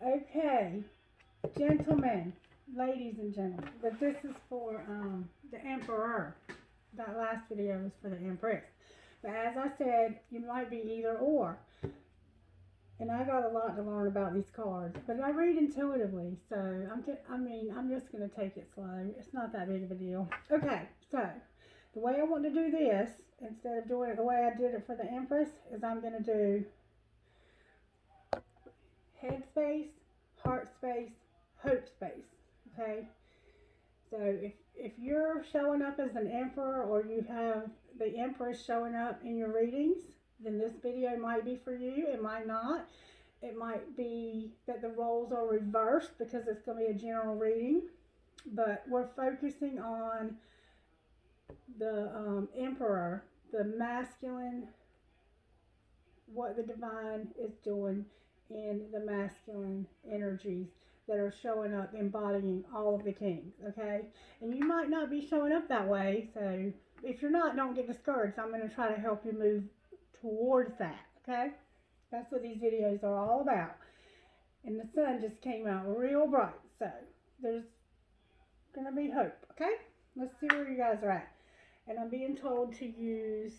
Okay, gentlemen, ladies and gentlemen, but this is for the Emperor. That last video was for the Empress. But as I said, you might be either or. And I got a lot to learn about these cards, but I read intuitively, so I'm just going to take it slow. It's not that big of a deal. Okay, so the way I want to do this, instead of doing it the way I did it for the Empress, is I'm going to do head space, heart space, hope space. Okay, so if you're showing up as an Emperor, or you have the Empress showing up in your readings, then this video might be for you. It might not. It might be that the roles are reversed because it's going to be a general reading. But we're focusing on the Emperor, the masculine, what the divine is doing in the masculine energies that are showing up, embodying all of the kings, okay? And you might not be showing up that way, so if you're not, don't get discouraged. I'm going to try to help you move towards that, okay? That's what these videos are all about. And the sun just came out real bright, so there's gonna be hope, okay? Let's see where you guys are at. And I'm being told to use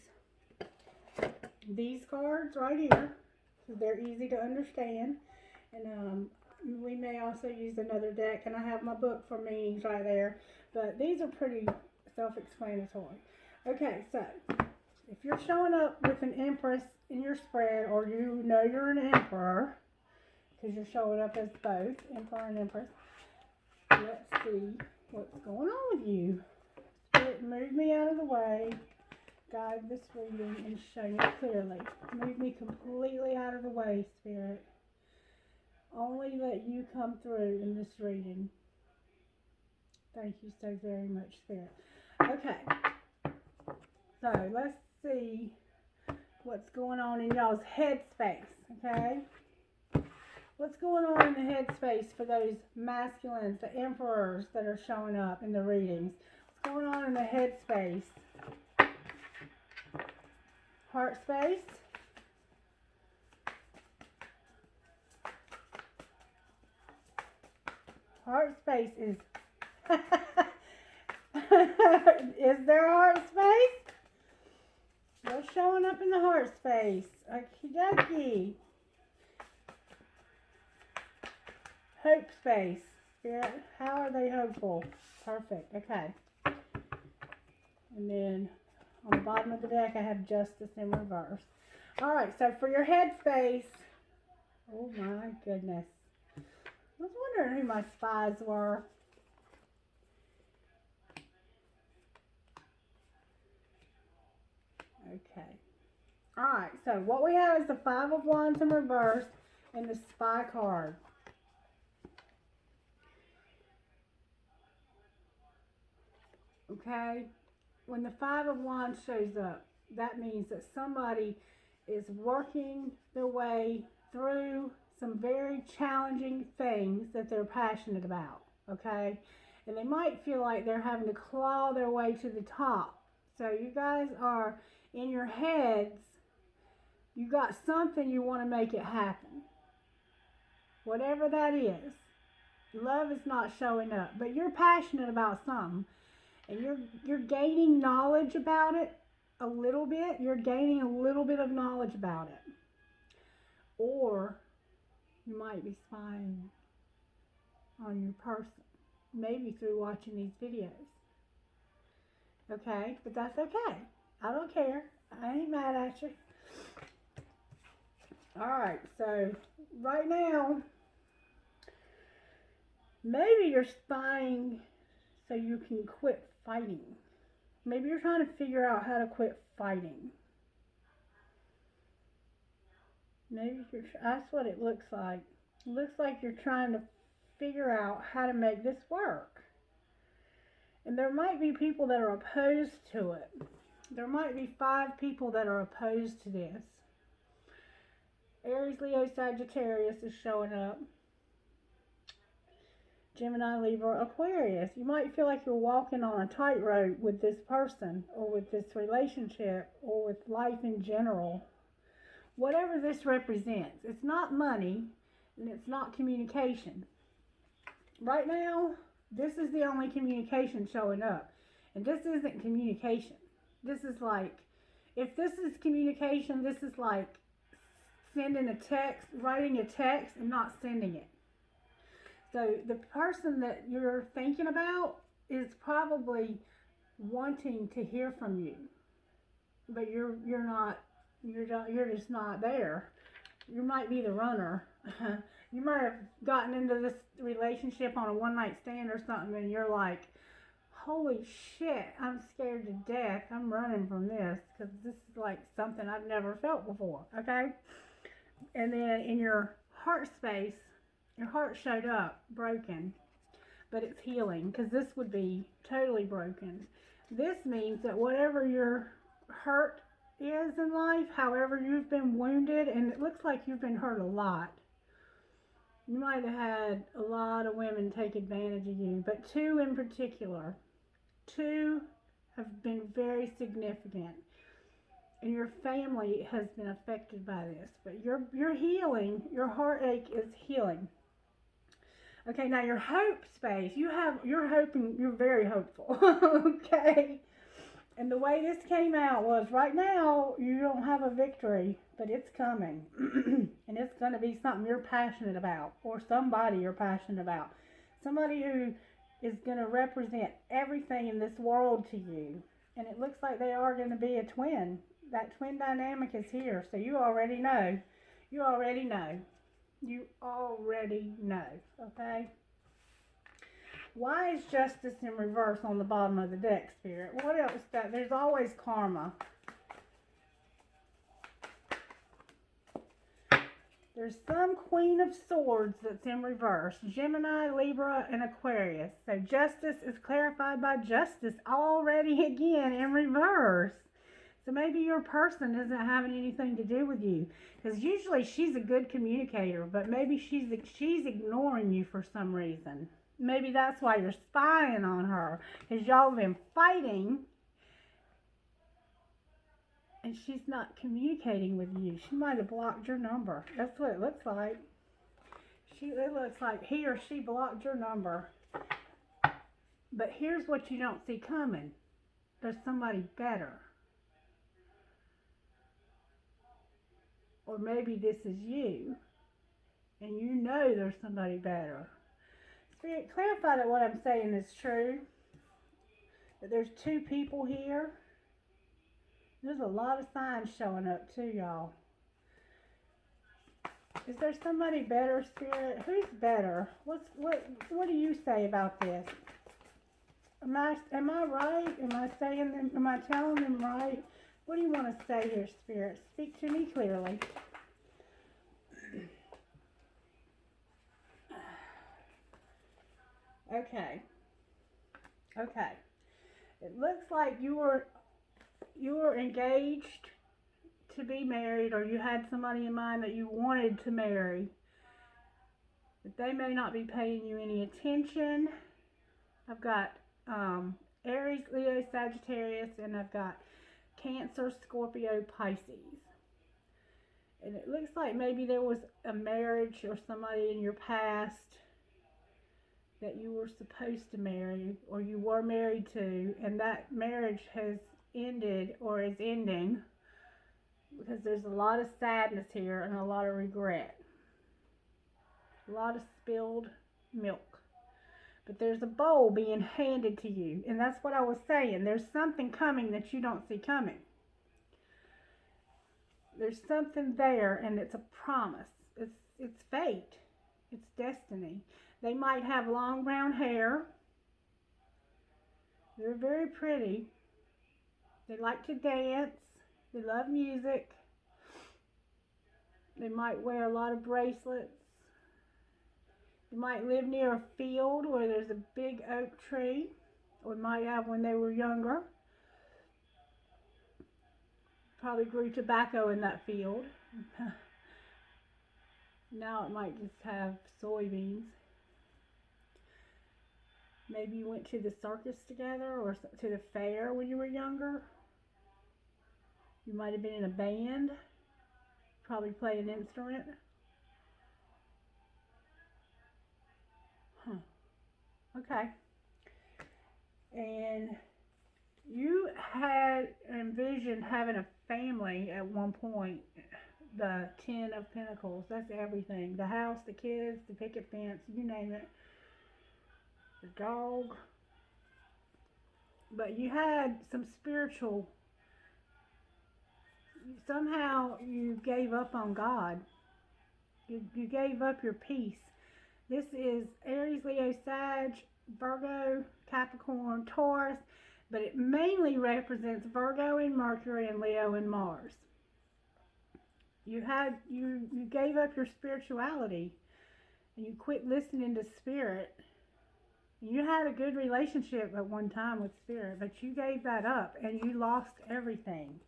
these cards right here, because they're easy to understand. And we may also use another deck, and I have my book for meanings right there, but these are pretty self-explanatory. Okay, so if you're showing up with an Empress in your spread, or you know you're an Emperor, because you're showing up as both, Emperor and Empress, let's see what's going on with you. Spirit, move me out of the way. Guide this reading and show me clearly. Move me completely out of the way, Spirit. Only let you come through in this reading. Thank you so very much, Spirit. Okay. So, let's see what's going on in y'all's head space, okay? What's going on in the head space for those masculines, the emperors that are showing up in the readings? What's going on in the head space? Heart space? Heart space is... Is there a heart space? What's showing up in the heart space? Okie dokie. Hope space. Spirit, how are they hopeful? Perfect. Okay. And then on the bottom of the deck, I have justice in reverse. All right. So for your head space, oh my goodness. I was wondering who my spies were. Okay. All right. So what we have is the Five of Wands in reverse and the Spy card. Okay, when the Five of Wands shows up, that means that somebody is working their way through some very challenging things that they're passionate about, okay? And they might feel like they're having to claw their way to the top. So you guys are, in your heads, you got something you want to make it happen. Whatever that is. Love is not showing up, but you're passionate about something. And you're gaining knowledge about it a little bit. You're gaining a little bit of knowledge about it. Or you might be spying on your person. Maybe through watching these videos. Okay? But that's okay. I don't care. I ain't mad at you. Alright, so right now, maybe you're spying so you can quit fighting. Maybe you're trying to figure out how to quit fighting. Maybe that's what it looks like. It looks like you're trying to figure out how to make this work. And there might be people that are opposed to it. There might be 5 people that are opposed to this. Aries, Leo, Sagittarius is showing up. Gemini, Libra, Aquarius. You might feel like you're walking on a tightrope with this person, or with this relationship, or with life in general. Whatever this represents. It's not money. and it's not communication. Right now, this is the only communication showing up. And this isn't communication. This is like, if this is communication, this is like sending a text, writing a text and not sending it. So the person that you're thinking about is probably wanting to hear from you, but you're just not there. You might be the runner. You might have gotten into this relationship on a one-night stand or something, and you're like, holy shit, I'm scared to death. I'm running from this because this is like something I've never felt before, okay? And then in your heart space, your heart showed up broken, but it's healing, because this would be totally broken. This means that whatever your hurt is in life, however you've been wounded, and it looks like you've been hurt a lot. You might have had a lot of women take advantage of you, but two in particular. Two have been very significant. And your family has been affected by this. But you're healing. Your heartache is healing. Okay, now your hope space. You're hoping, you're very hopeful. Okay? And the way this came out was, right now, you don't have a victory, but it's coming. And it's going to be something you're passionate about, or somebody you're passionate about. Somebody who is going to represent everything in this world to you. And it looks like they are going to be a twin. That twin dynamic is here. So you already know. You already know. You already know. Okay? Why is justice in reverse on the bottom of the deck, Spirit? What else? There's always karma. There's some Queen of Swords that's in reverse. Gemini, Libra, and Aquarius. So justice is clarified by justice already again in reverse. So maybe your person isn't having anything to do with you. Because usually she's a good communicator, but maybe she's ignoring you for some reason. Maybe that's why you're spying on her. Because y'all have been fighting. And she's not communicating with you. She might have blocked your number. That's what it looks like. It looks like he or she blocked your number. But here's what you don't see coming. There's somebody better. Or maybe this is you. And you know there's somebody better. Spirit, clarify that what I'm saying is true. That there's two people here. There's a lot of signs showing up too, y'all. Is there somebody better, Spirit? Who's better? What do you say about this? Am I right? Am I telling them right? What do you want to say here, Spirit? Speak to me clearly. Okay. It looks like you were engaged to be married, or you had somebody in mind that you wanted to marry. But they may not be paying you any attention. I've got Aries, Leo, Sagittarius, and I've got Cancer, Scorpio, Pisces. And it looks like maybe there was a marriage or somebody in your past that you were supposed to marry, or you were married to, and that marriage has ended or is ending, because there's a lot of sadness here and a lot of regret. A lot of spilled milk. But there's a bowl being handed to you, and that's what I was saying. There's something coming that you don't see coming. There's something there, and it's a promise. It's fate. It's destiny. They might have long brown hair. They're very pretty. They like to dance. They love music. They might wear a lot of bracelets. They might live near a field where there's a big oak tree, or might have when they were younger. Probably grew tobacco in that field. Now it might just have soybeans. Maybe you went to the circus together, or to the fair when you were younger. You might have been in a band. Probably play an instrument. Okay. And you had envisioned having a family at one point. The Ten of Pentacles. That's everything. The house, the kids, the picket fence, you name it. The dog. But you had some spiritual, somehow you gave up on God. You gave up your peace. This is Aries, Leo, Sag, Virgo, Capricorn, Taurus, but it mainly represents Virgo and Mercury and Leo and Mars. You gave up your spirituality and you quit listening to spirit. You had a good relationship at one time with spirit, but you gave that up and you lost everything.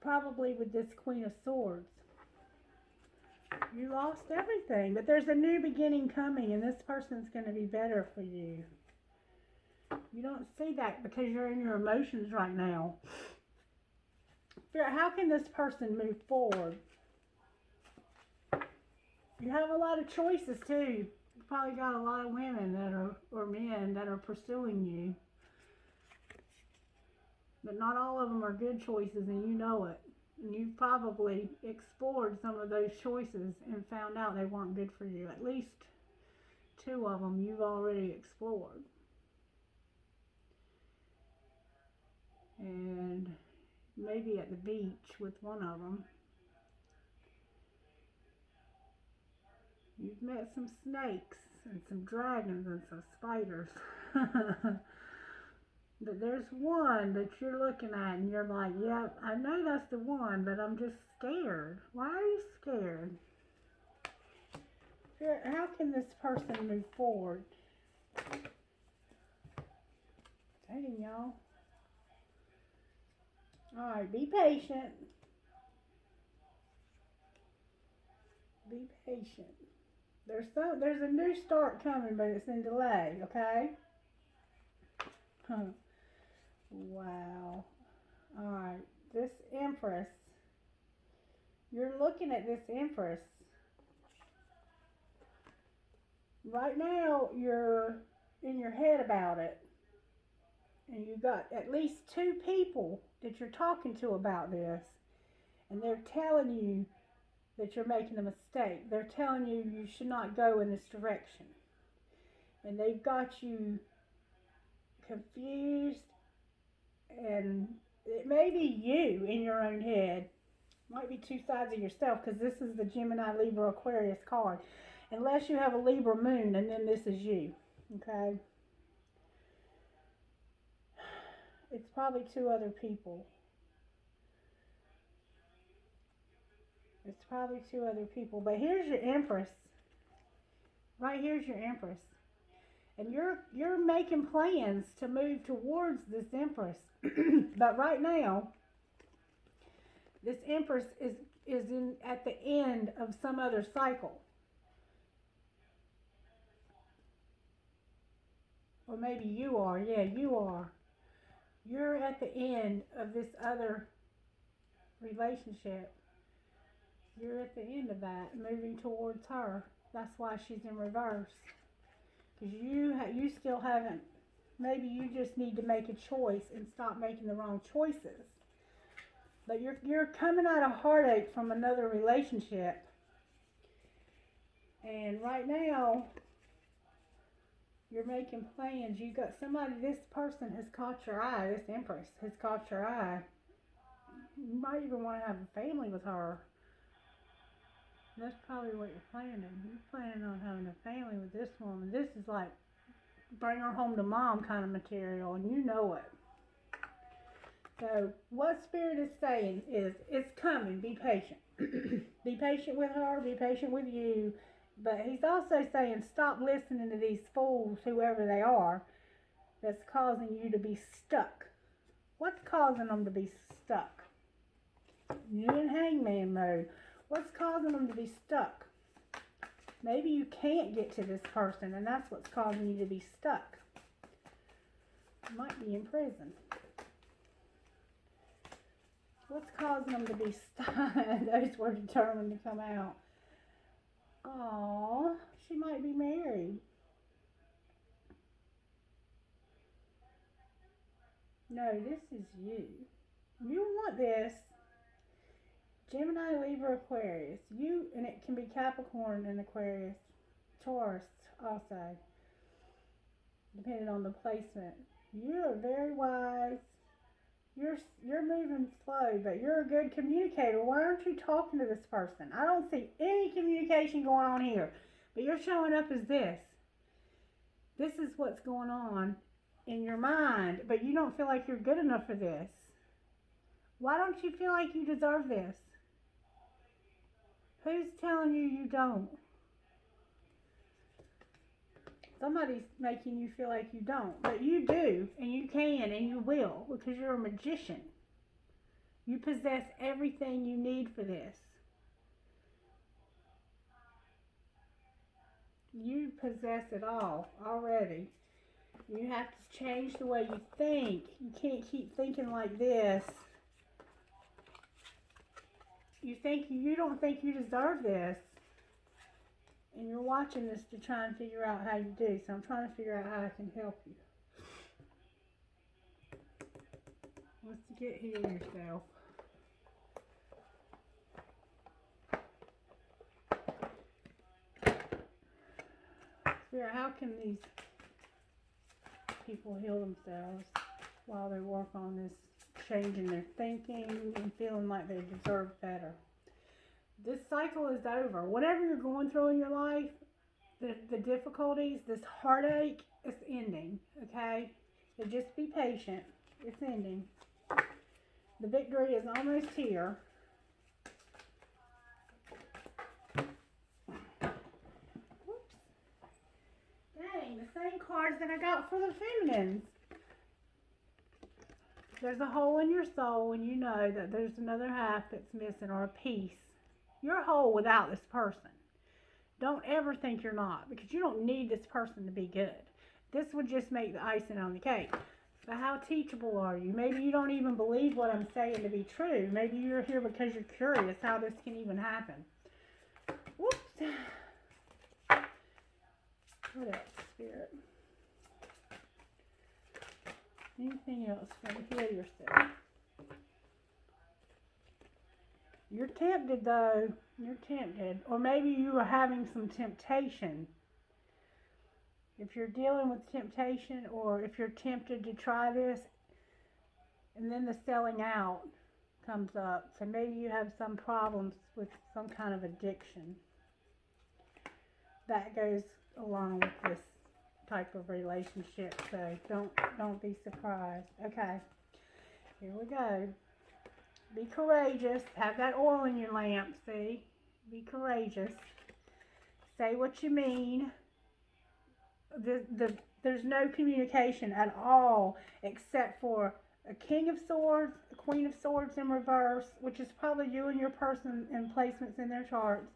Probably with this Queen of Swords. You lost everything, but there's a new beginning coming, and this person's going to be better for you. You don't see that because you're in your emotions right now. How can this person move forward? You have a lot of choices too. You probably got a lot of women that are, or men that are pursuing you. But not all of them are good choices, and you know it. And you've probably explored some of those choices and found out they weren't good for you. At least 2 of them you've already explored. And maybe at the beach with one of them. You've met some snakes and some dragons and some spiders. But there's one that you're looking at and you're like, yep, I know that's the one, but I'm just scared. Why are you scared? How can this person move forward? Dang, y'all. Alright, be patient. Be patient. There's a new start coming, but it's in delay, okay? Wow. Alright, this Empress. You're looking at this Empress. Right now, you're in your head about it. And you got at least 2 people that you're talking to about this. And they're telling you that you're making a mistake. They're telling you you should not go in this direction. And they've got you confused, and it may be you in your own head. Might be 2 sides of yourself, because this is the Gemini, Libra, Aquarius card. Unless you have a Libra moon, and then this is you. Okay? It's probably 2 other people. It's probably 2 other people. But here's your Empress. Right here's your Empress. And you're making plans to move towards this Empress. But right now, this Empress is in at the end of some other cycle. Or maybe you are. Yeah, you are. You're at the end of this other relationship. You're at the end of that, moving towards her. That's why she's in reverse. Because you still haven't, maybe you just need to make a choice and stop making the wrong choices. But you're coming out of heartache from another relationship. And right now, you're making plans. You got somebody, this person has caught your eye, this Empress has caught your eye. You might even want to have a family with her. That's probably what you're planning. You're planning on having a family with this woman. This is like bring her home to mom kind of material, and you know it. So what Spirit is saying is, it's coming. Be patient. Be patient with her. Be patient with you. But he's also saying, stop listening to these fools, whoever they are, that's causing you to be stuck. What's causing them to be stuck? You're in hangman mode. What's causing them to be stuck? Maybe you can't get to this person, and that's what's causing you to be stuck. You might be in prison. What's causing them to be stuck? Those were determined to come out. Aww, she might be married. No, this is you. You want this. Gemini, Libra, Aquarius. You, and it can be Capricorn and Aquarius. Taurus also, depending on the placement. You're very wise. You're moving slow, but you're a good communicator. Why aren't you talking to this person? I don't see any communication going on here, but you're showing up as this. This is what's going on in your mind, but you don't feel like you're good enough for this. Why don't you feel like you deserve this? Who's telling you you don't? Somebody's making you feel like you don't, but you do, and you can, and you will, because you're a magician. You possess everything you need for this. You possess it all already. You have to change the way you think. You can't keep thinking like this. You don't think you deserve this. And you're watching this to try and figure out how you do. So I'm trying to figure out how I can help you. Let's heal yourself. Spirit, how can these people heal themselves while they work on this change in their thinking and feeling like they deserve better? This cycle is over. Whatever you're going through in your life, the difficulties, this heartache, it's ending, okay? So just be patient. It's ending. The victory is almost here. Whoops. Dang, the same cards that I got for the feminines. There's a hole in your soul and you know that there's another half that's missing, or a piece. You're whole without this person. Don't ever think you're not, because you don't need this person to be good. This would just make the icing on the cake. But how teachable are you? Maybe you don't even believe what I'm saying to be true. Maybe you're here because you're curious how this can even happen. Whoops. What else, Spirit? Anything else for to heal yourself? You're tempted, though. You're tempted. Or maybe you are having some temptation. If you're dealing with temptation, or if you're tempted to try this, and then the selling out comes up. So maybe you have some problems with some kind of addiction. That goes along with this type of relationship. So don't be surprised. Okay. Here we go. Be courageous. Have that oil in your lamp, see? Be courageous. Say what you mean. There's no communication at all except for a King of Swords, a Queen of Swords in reverse, which is probably you and your person and placements in their charts,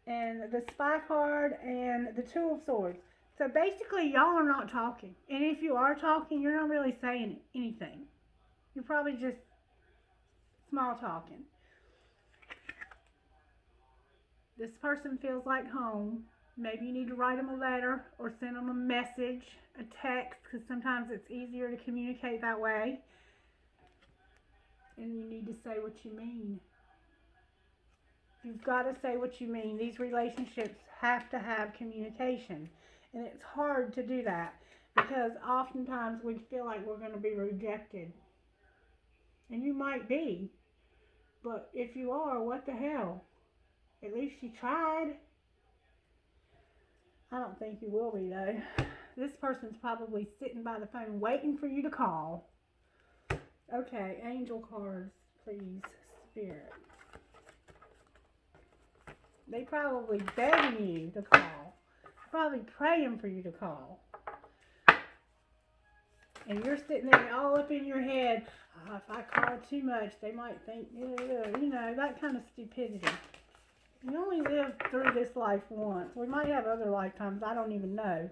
and the Spy card and the Two of Swords. So basically, y'all are not talking. And if you are talking, you're not really saying anything. You're probably just small talking. This person feels like home. Maybe you need to write them a letter or send them a message, a text, because sometimes it's easier to communicate that way. And you need to say what you mean. You've got to say what you mean. These relationships have to have communication. And it's hard to do that because oftentimes we feel like we're going to be rejected. And you might be. But if you are, what the hell? At least you tried. I don't think you will be, though. This person's probably sitting by the phone waiting for you to call. Okay, angel cards, please, Spirit. They probably begging you to call. Probably praying for you to call. And you're sitting there all up in your head. Oh, if I call too much, they might think, you know, that kind of stupidity. You only live through this life once. We might have other lifetimes, I don't even know.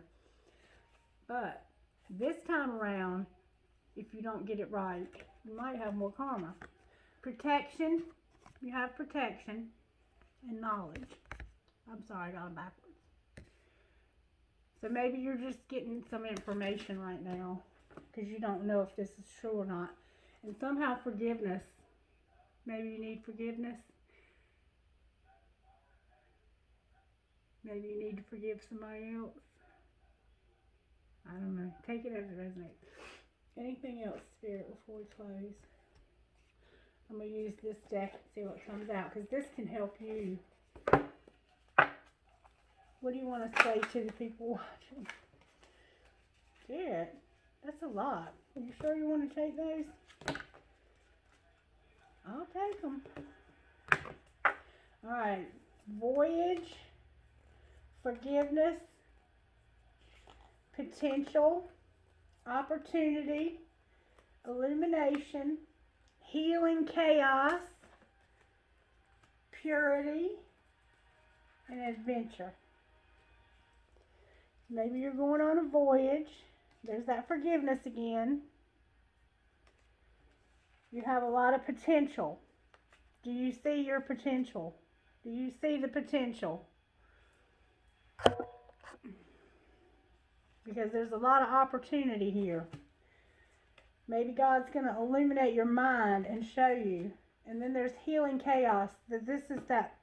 But this time around, if you don't get it right, you might have more karma. Protection, you have protection and knowledge. I'm sorry, I got it backwards. So maybe you're just getting some information right now. because you don't know if this is true or not. And somehow forgiveness. Maybe you need forgiveness. Maybe you need to forgive somebody else. I don't know. Take it as it resonates. Anything else, Spirit, before we close? I'm going to use this deck and see what comes out, because this can help you. What do you want to say to the people watching? Spirit, that's a lot. Are you sure you want to take those? I'll take them. All right. Voyage, forgiveness, potential, opportunity, illumination, healing, chaos, purity, and adventure. Maybe you're going on a voyage. There's that forgiveness again. You have a lot of potential. Do you see your potential? Do you see the potential? Because there's a lot of opportunity here. Maybe God's going to illuminate your mind and show you. And then there's healing chaos. This is that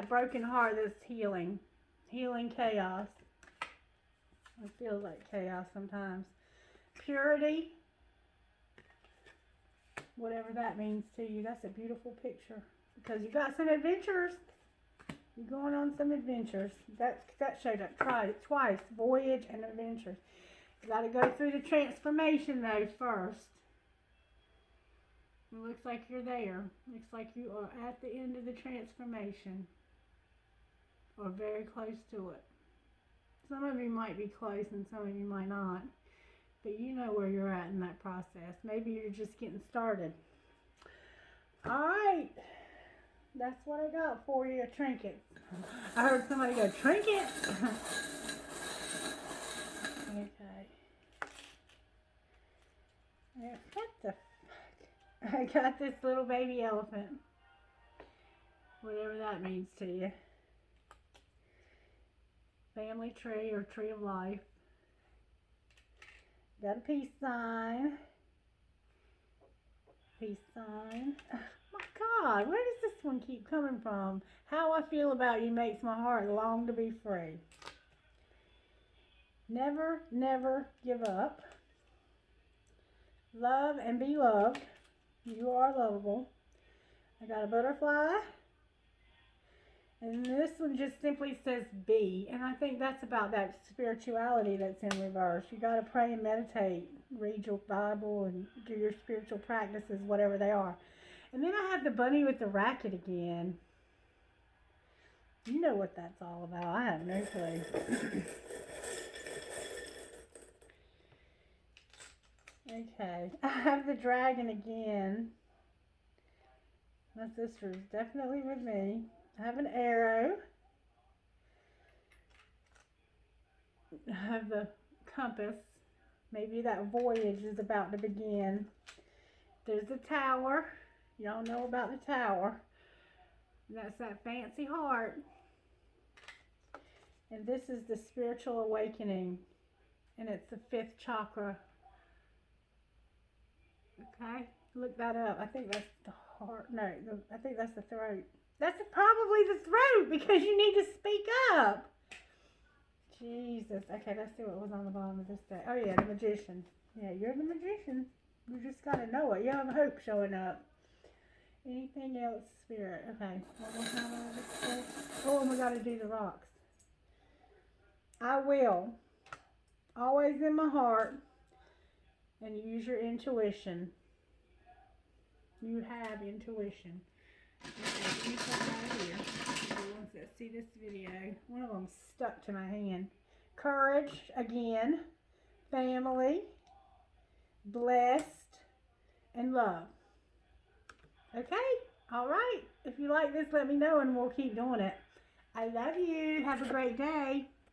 broken heart that's healing. Healing chaos. It feels like chaos sometimes. Purity. Whatever that means to you. That's a beautiful picture. Because you got some adventures. You're going on some adventures. That showed up twice. Voyage and adventures. You got to go through the transformation though first. It looks like you're there. Looks like you are at the end of the transformation. Or very close to it. Some of you might be close and some of you might not. But you know where you're at in that process. Maybe you're just getting started. Alright. That's what I got for you, a trinket. I heard somebody go, trinket? Okay. What the fuck? I got this little baby elephant. Whatever that means to you. Family tree or tree of life. Got a peace sign. Peace sign. Oh my God, where does this one keep coming from? How I feel about you makes my heart long to be free. Never, never give up. Love and be loved. You are lovable. I got a butterfly. And this one just simply says be. And I think that's about that spirituality that's in reverse. You got to pray and meditate. Read your Bible and do your spiritual practices, whatever they are. And then I have the bunny with the racket again. You know what that's all about. I have no clue. Okay. I have the dragon again. My sister is definitely with me. I have an arrow. I have the compass. Maybe that voyage is about to begin. There's the tower. Y'all know about the tower. That's that fancy heart. And this is the spiritual awakening. And it's the 5th chakra. Okay? Look that up. I think that's the heart. No, I think that's the throat. That's probably the throat because you need to speak up. Jesus. Okay, let's see what was on the bottom of this deck. Oh, yeah, the magician. Yeah, you're the magician. You just got to know it. You have hope showing up. Anything else, Spirit? Okay. One more time on this deck. Oh, and we got to do the rocks. I will. Always in my heart. And use your intuition. You have intuition. Okay, right here. The ones that see this video. One of them stuck to my hand. Courage, again. Family. Blessed. And love. Okay? Alright. If you like this, let me know and we'll keep doing it. I love you. Have a great day.